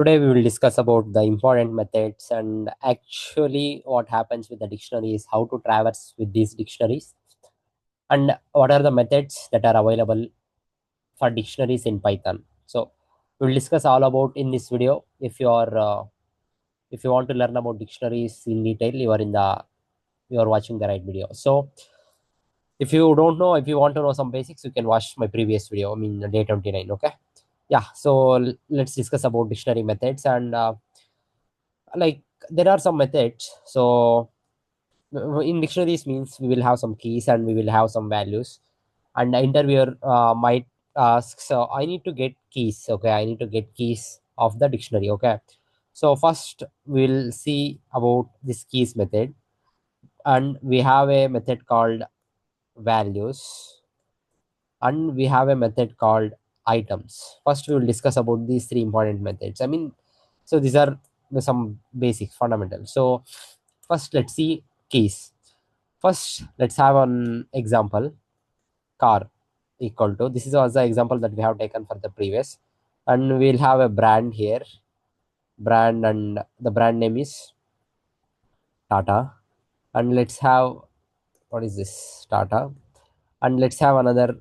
Today we will discuss about the important methods and actually what happens with the dictionary is how to traverse with these dictionaries and what are the methods that are available for dictionaries in Python. So we will discuss all about in this video. If you want to learn about dictionaries in detail, you are watching the right video. So if you don't know, if you want to know some basics, you can watch my previous video. I mean day 29. Okay. Yeah. So let's discuss about dictionary methods and like there are some methods. So in dictionaries means we will have some keys and we will have some values, and the interviewer might ask, so I need to get keys. Okay, I need to get keys of the dictionary. Okay, so first we'll see about this keys method, and we have a method called values, and we have a method called items. First we will discuss about these three important methods. I mean, so these are some basic fundamentals. So first let's see keys. First let's have an example. Car equal to, this is also the example that we have taken for the previous, and we'll have a brand here, brand, and the brand name is Tata. And let's have, what is this, Tata. And let's have another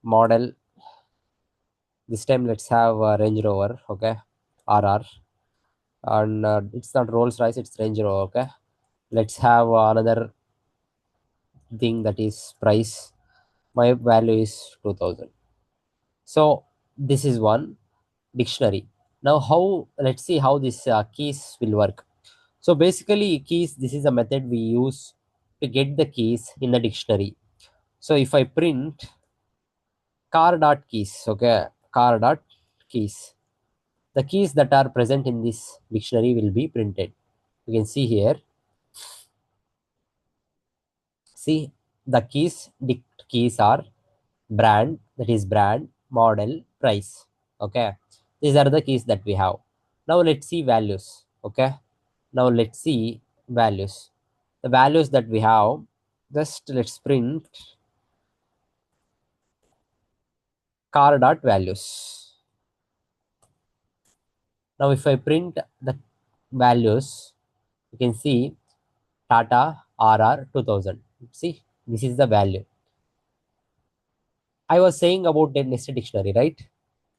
model. This time let's have Range Rover. Okay, RR. And it's not Rolls Royce, it's Range Rover. Okay, let's have another thing, that is price. My value is 2000. So this is one dictionary. Now how, let's see how this keys will work. So basically keys, this is a method we use to get the keys in the dictionary. So if I print car dot keys, okay, car dot keys, the keys that are present in this dictionary will be printed. You can see here. See, the keys are brand, that is brand, model, price. Okay, these are the keys that we have. Now let's see values. Okay, now let's see values. The values that we have, just let's print car dot values. Now if I print the values, you can see Tata RR 2000. See, this is the value. I was saying about the nested dictionary, right?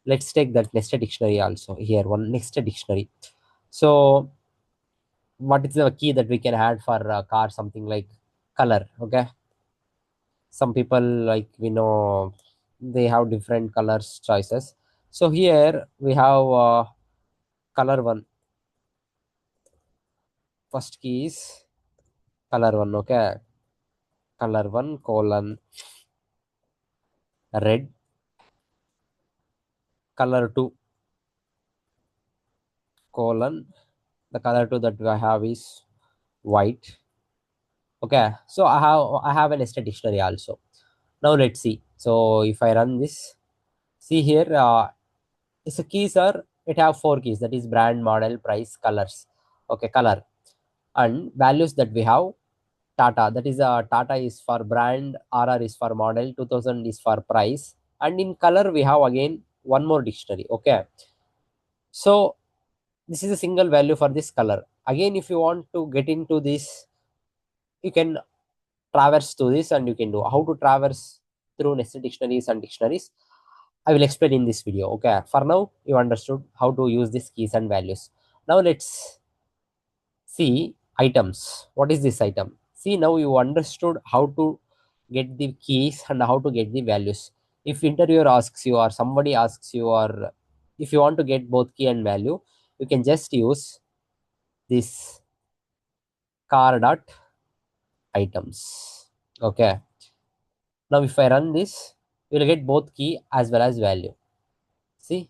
Let's take that nested dictionary also here, one nested dictionary. So what is the key that we can add for a car? Something like color. Okay, some people, like we know, they have different colors choices. So here we have color one. First key is color one. Okay, color one colon red, color two colon, the color two that I have is white. Okay, so I have a nested dictionary also. Now let's see. So if I run this, see here, it's a keys are, it have four keys, that is brand, model, price, colors. Okay, color. And values that we have, Tata, that is Tata is for brand, RR is for model, 2000 is for price, and in color we have again one more dictionary. Okay, so this is a single value for this color. Again, if you want to get into this, you can traverse to this, and you can do how to traverse through nested dictionaries and dictionaries. I will explain in this video. Okay, for now you understood how to use these keys and values. Now let's see items. What is this item? See, now you understood how to get the keys and how to get the values. If interviewer asks you or somebody asks you, or if you want to get both key and value, you can just use this car dot items. Okay, now if I run this, you will get both key as well as value. See,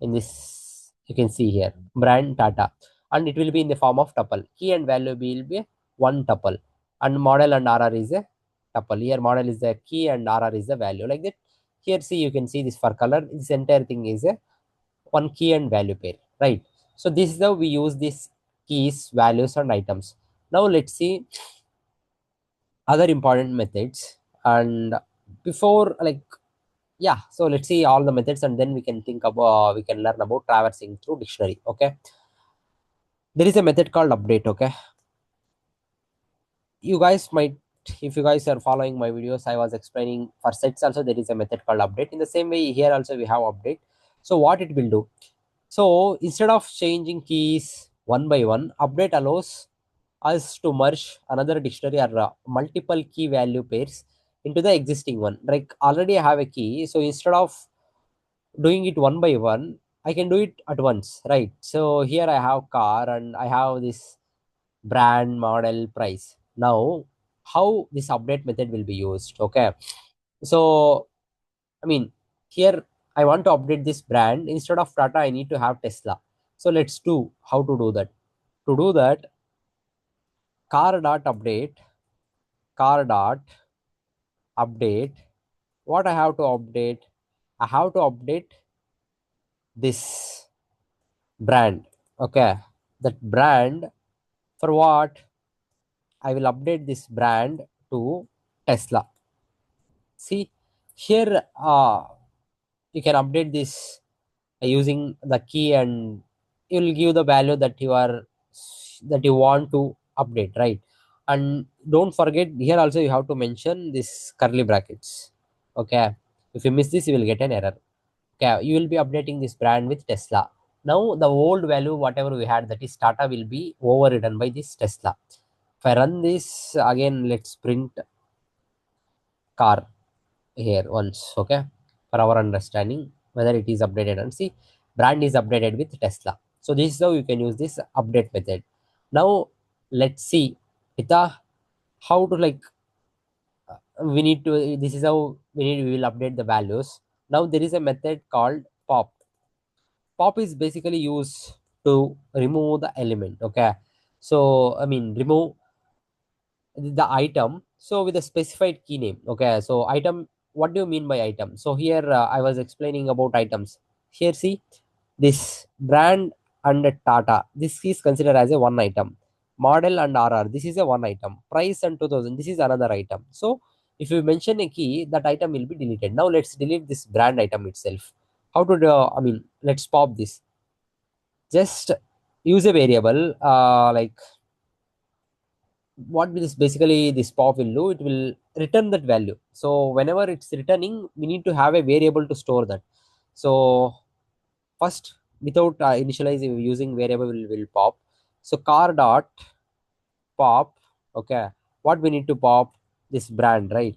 in this you can see here brand Tata, and it will be in the form of tuple. Key and value will be one tuple, and model and RR is a tuple. Here model is the key and RR is the value, like that. Here see, you can see this for color, this entire thing is a one key and value pair, right? So this is how we use these keys, values, and items. Now let's see other important methods. And before, like, Yeah, so let's see all the methods and then we can think about, we can learn about traversing through dictionary. Okay, there is a method called update. Okay, you guys might, if you guys are following my videos, I was explaining for sets also there is a method called update. In the same way here also we have update. So what it will do, so instead of changing keys one by one, update allows us to merge another dictionary or multiple key value pairs into the existing one. Like already I have a key, so instead of doing it one by one, I can do it at once, right? So here I have car and I have this brand, model, price. Now how this update method will be used? Okay, so I mean, here I want to update this brand. Instead of Tata I need to have Tesla. So let's do how to do that. To do that, car dot update, car dot update, what I have to update, I have to update this brand. Okay, that brand, for what? I will update this brand to Tesla. See here, you can update this using the key and you will give the value that you are, that you want to update, right? And don't forget here also you have to mention this curly brackets. Okay, if you miss this you will get an error. Okay, you will be updating this brand with Tesla. Now the old value whatever we had, that is Tata, will be overridden by this Tesla. If I run this again, let's print car here once. Okay, for our understanding whether it is updated, and see brand is updated with Tesla. So this is how you can use this update method. Now let's see with the how to like, we need to, this is how we will update the values. Now there is a method called pop. Pop is basically used to remove the element. Okay, so I mean remove the item, so with a specified key name. Okay, so item, what do you mean by item? So here I was explaining about items. Here see this brand and Tata, this is considered as a one item. Model and RR, this is a one item. Price and 2000, this is another item. So if you mention a key, that item will be deleted. Now let's delete this brand item itself. How to do, I mean, let's pop this. Just use a variable like, what will this basically, this pop will do, it will return that value. So whenever it's returning, we need to have a variable to store that. So first, without initializing using variable, will pop. So car dot pop. Okay, what we need to pop? This brand, right?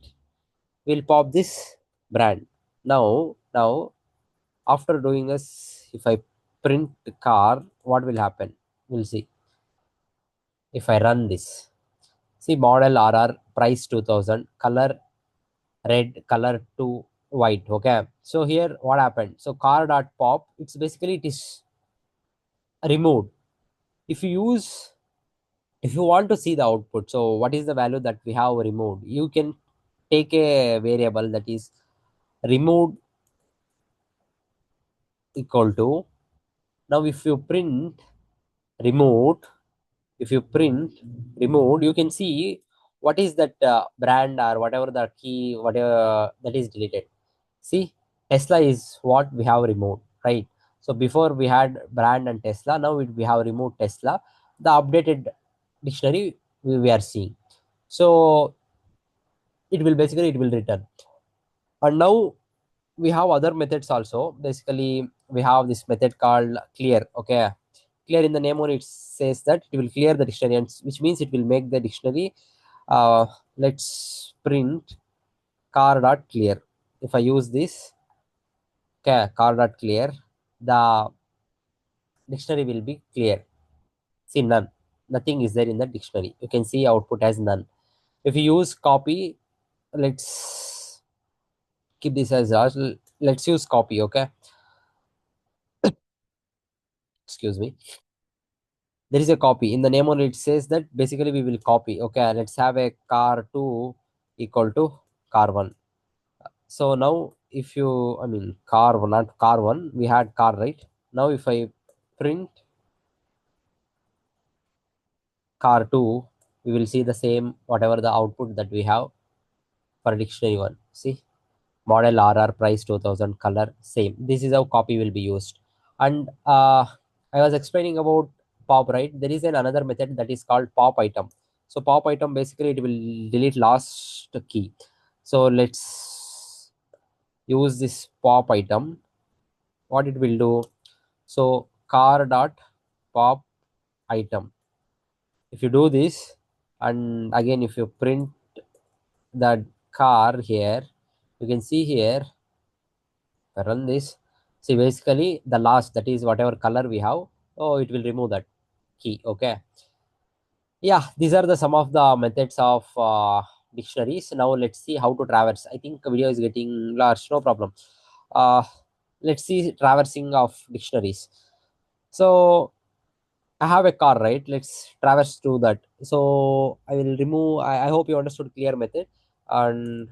We'll pop this brand. Now after doing this, if I print car, what will happen? We'll see. If I run this, see model RR, price 2000, color red, color to white. Okay, so here what happened? So car dot pop, it's basically it is removed. If you use, if you want to see the output, so what is the value that we have removed, you can take a variable that is removed equal to. Now if you print removed, if you print removed, you can see what is that brand or whatever the key, whatever that is deleted. See, Tesla is what we have removed, right? So before we had brand and Tesla, now we have removed Tesla. The updated dictionary we are seeing. So it will basically, it will return. And now we have other methods also. Basically, we have this method called clear. Okay, clear, in the name only it says that it will clear the dictionary, and which means it will make the dictionary. Let's print car dot clear. If I use this, okay, car dot clear, the dictionary will be clear. See, none, nothing is there in the dictionary. You can see output as none. If you use copy, let's keep this as ours. Let's use copy. Okay, excuse me. There is a copy in the name only, it says that basically we will copy. Okay, let's have a car 2 equal to car 1. So now if you, I mean car 1, not car 1, we had car, right? Now if I print car 2, we will see the same whatever the output that we have for dictionary 1. See, model RR price 2000 color same. This is how copy will be used. And I was explaining about pop, right? There is another method that is called pop item. So pop item basically it will delete last key. So let's use this pop item. What it will do, so car dot pop item. If you do this, and again if you print the car here, you can see here, if I run this, see basically the last, that is whatever color we have, oh it will remove that key. Okay, yeah, these are the some of the methods of dictionaries. Now let's see how to traverse. I think video is getting large, no problem. uh, let's see traversing of dictionaries. So I have a car, right? Let's traverse to that. So I will remove. I hope you understood clear method, and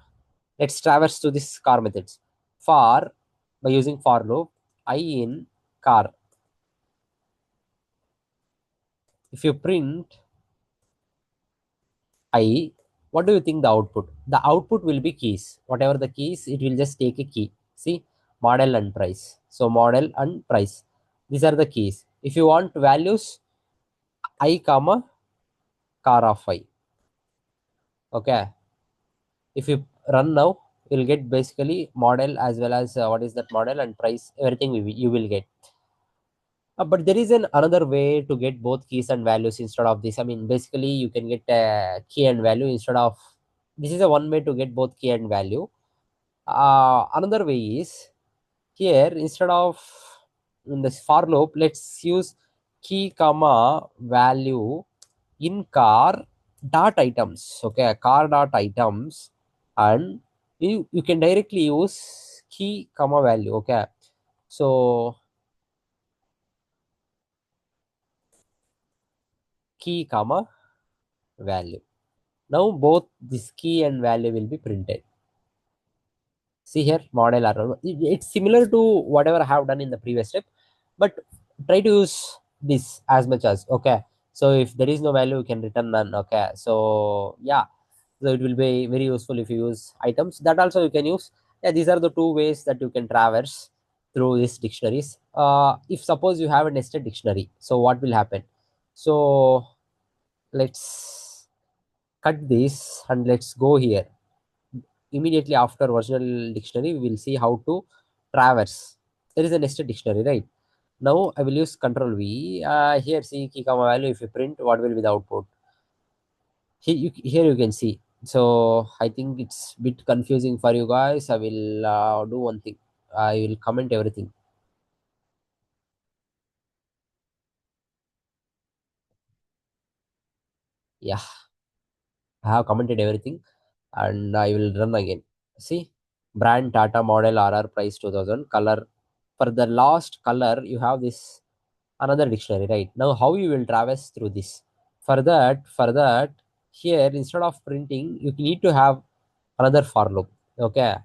let's traverse to this car methods. For, by using for loop, I in car. If you print I, what do you think the output? The output will be keys. Whatever the keys, it will just take a key. See, model and price. So model and price. These are the keys. If you want values, I comma car of I. Okay. If you run now, you'll get basically model as well as what is that model and price. Everything you will get. But there is an another way to get both keys and values instead of this. I mean, basically, you can get key and value instead of this is a one way to get both key and value. Another way is here instead of in this for loop, let's use key comma value in car dot items. Okay, car dot items, and you can directly use key comma value. Okay, so key comma value. Now both this key and value will be printed. See here, model arrow. It's similar to whatever I have done in the previous step, but try to use this as much as okay. So if there is no value, you can return none. Okay. So yeah, so it will be very useful if you use items. That also you can use. Yeah, these are the two ways that you can traverse through these dictionaries. If suppose you have a nested dictionary, so what will happen? So let's cut this and let's go here. Immediately after original dictionary we will see how to traverse. There is a nested dictionary, right? Now I will use control V. Here see key comma value. If you print, what will be the output? Here you can see. So I think it's bit confusing for you guys. I will do one thing. I will comment everything. Yeah, I have commented everything, and I will run again. See, brand Tata model RR price 2000 color. For the last color, you have this another dictionary, right? Now, how you will traverse through this? For that, here instead of printing, you need to have another for loop. Okay,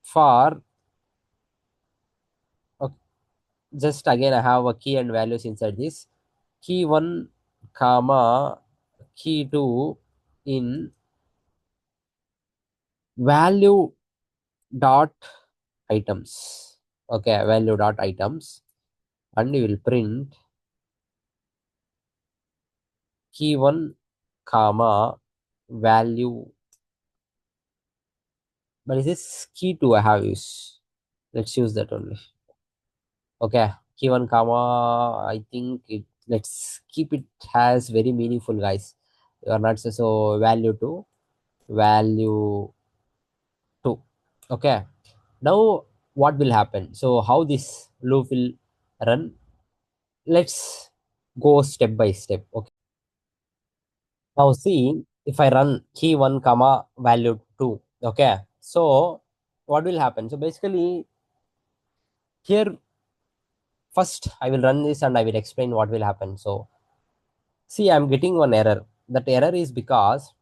for okay, just again I have a key and values inside this. Key one, comma key two in value dot items. Okay, value dot items, and you will print key one comma value. But is this key two I have used? Let's use that only. Okay, key one comma. I think it. Let's keep it as very meaningful, guys. You are not so value two, value two. Okay. Now what will happen? So how this loop will run? Let's go step by step. Okay. Now see, if I run key one comma value two, okay. So what will happen? So basically here first I will run this and I will explain what will happen. So see, I'm getting one error. That error is because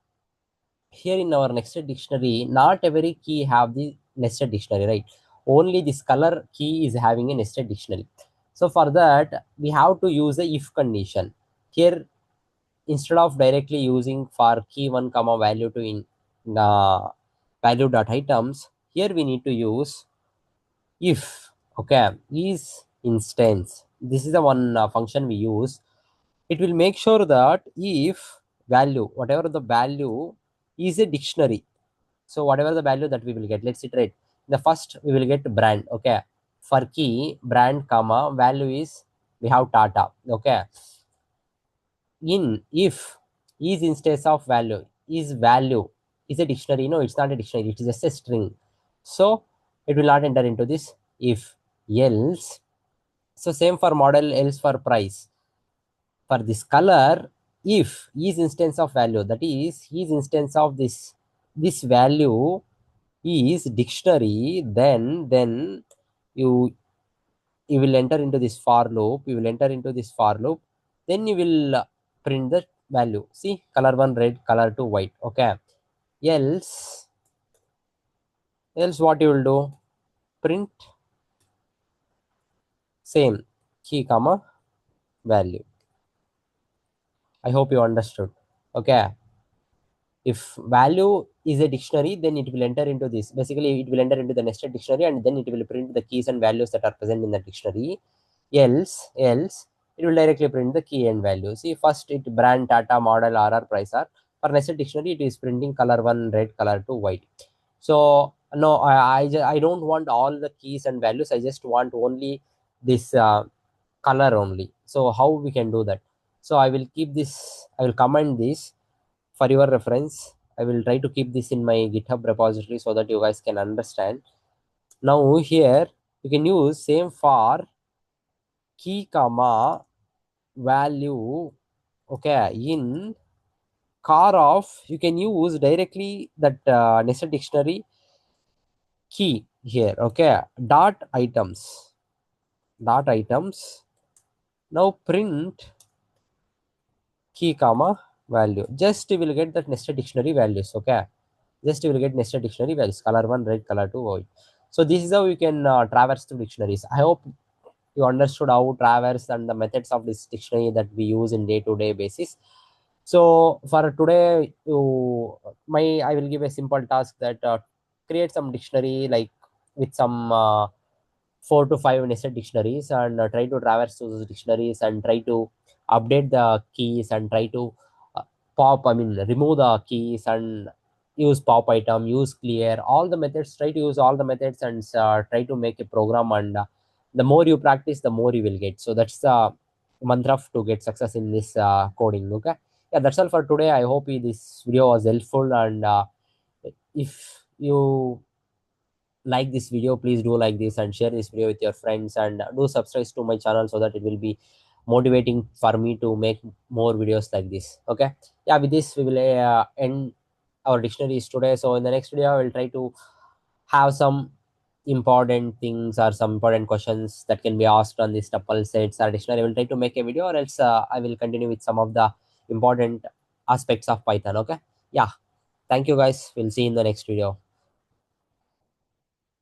here in our nested dictionary, not every key have the nested dictionary, right? Only this color key is having a nested dictionary. So for that, we have to use a if condition. Here instead of directly using for key one comma value to in value dot items, here we need to use if. Okay, is instance, this is the one function we use. It will make sure that if value, whatever the value, is a dictionary. So whatever the value that we will get, let's iterate. The first we will get brand. Okay, for key brand comma value we have Tata. Okay, in if is instance of value, is value is a dictionary. No, it's not a dictionary, it is just a string. So it will not enter into this if. Else, so same for model, else for price. For this color, if is instance of value, that is instance of this value is dictionary, then you you will enter into this for loop, you will enter into this for loop, then you will print the value. See, color 1 red, color 2 white. Okay, else what you will do, print same key comma value. I hope you understood. Okay, if value is a dictionary, then it will enter into this. Basically, it will enter into the nested dictionary, and then it will print the keys and values that are present in the dictionary. Else, it will directly print the key and value. See, first it brand, Tata, model, RR, price are. For nested dictionary, it is printing color 1 red, color 2 white. So no, I don't want all the keys and values. I just want only this color only. So how we can do that? So I will keep this. I will comment this for your reference. I will try to keep this in my GitHub repository so that you guys can understand. Now here you can use same for key comma value. Okay, in car of, you can use directly that nested dictionary key here. Okay, dot items. Now print key comma value. Just you will get that nested dictionary values. Okay, just you will get nested dictionary values, color 1 red, color 2 white. So this is how you can traverse through dictionaries. I hope you understood how traverse and the methods of this dictionary that we use in day-to-day basis. So for today, I will give a simple task that create some dictionary like with some 4 to 5 nested dictionaries, and try to traverse through those dictionaries and try to update the keys and try to uh, remove the keys and use pop item, use clear, all the methods. Try to use all the methods and try to make a program. And the more you practice, the more you will get. So that's the mantra to get success in this coding. Okay, yeah, that's all for today. I hope this video was helpful, and if you like this video, please do like this and share this video with your friends, and do subscribe to my channel so that it will be motivating for me to make more videos like this. Okay, yeah, with this we will end our dictionaries today. So in the next video I will try to have some important things or some important questions that can be asked on this tuple sets or dictionary. I will try to make a video, or else I will continue with some of the important aspects of Python. Okay, yeah, thank you guys, we'll see you in the next video.